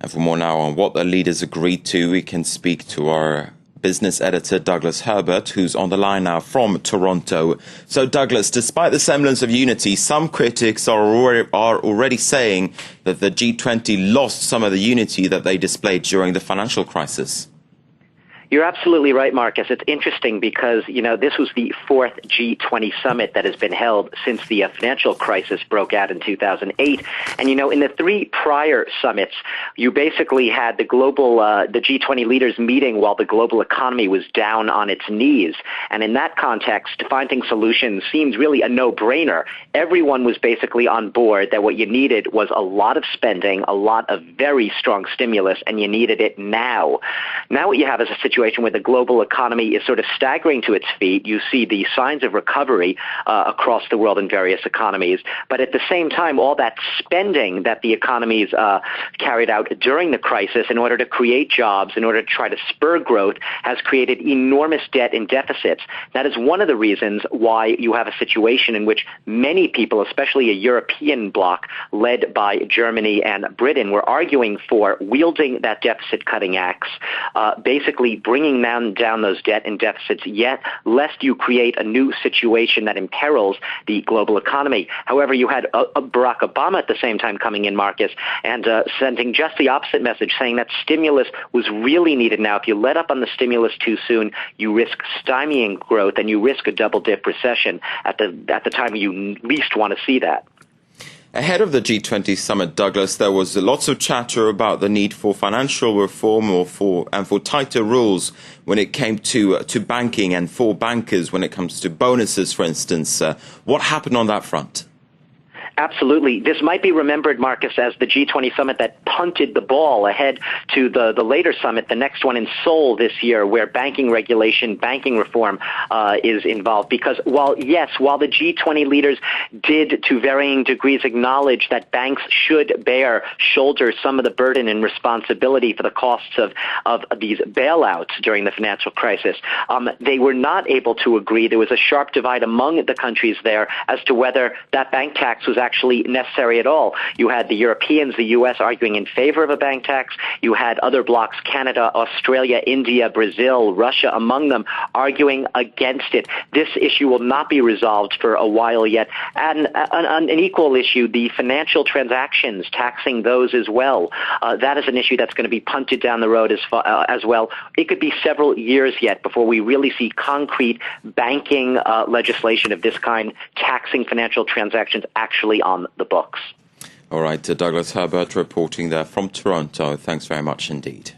And for more now on what the leaders agreed to, we can speak to our business editor, Douglas Herbert, who's on the line now from Toronto. So, Douglas, despite the semblance of unity, some critics are already saying that the G20 lost some of the unity that they displayed during the financial crisis. You're absolutely right, Marcus. It's interesting because, this was the fourth G20 summit that has been held since the financial crisis broke out in 2008. And, in the three prior summits, you basically had the G20 leaders meeting while the global economy was down on its knees. And in that context, finding solutions seems really a no-brainer. Everyone was basically on board that what you needed was a lot of spending, a lot of very strong stimulus, and you needed it now. Now what you have is a situation where the global economy is sort of staggering to its feet. You see the signs of recovery across the world in various economies. But at the same time, all that spending that the economies carried out during the crisis in order to create jobs, in order to try to spur growth, has created enormous debt and deficits. That is one of the reasons why you have a situation in which many people, especially a European bloc led by Germany and Britain, were arguing for wielding that deficit-cutting axe, basically bringing down those debt and deficits, yet lest you create a new situation that imperils the global economy. However, you had Barack Obama at the same time coming in, Marcus, and sending just the opposite message, saying that stimulus was really needed now. If you let up on the stimulus too soon, you risk stymieing growth and you risk a double-dip recession at the time you least want to see that. Ahead of the G20 summit, Douglas, there was lots of chatter about the need for financial reform and for tighter rules when it came to banking and for bankers when it comes to bonuses, for instance. What happened on that front? Absolutely. This might be remembered, Marcus, as the G20 summit that punted the ball ahead to the later summit, the next one in Seoul this year, where banking regulation, banking reform is involved. Because while the G20 leaders did to varying degrees acknowledge that banks should shoulder some of the burden and responsibility for the costs of these bailouts during the financial crisis, they were not able to agree. There was a sharp divide among the countries there as to whether that bank tax was actually necessary at all. You had the Europeans, the U.S. arguing in favor of a bank tax. You had other blocs, Canada, Australia, India, Brazil, Russia, among them, arguing against it. This issue will not be resolved for a while yet. And an equal issue, the financial transactions, taxing those as well. That is an issue that's going to be punted down the road as well. It could be several years yet before we really see concrete banking legislation of this kind, taxing financial transactions actually on the books. All right, Douglas Herbert reporting there from Toronto. Thanks very much indeed.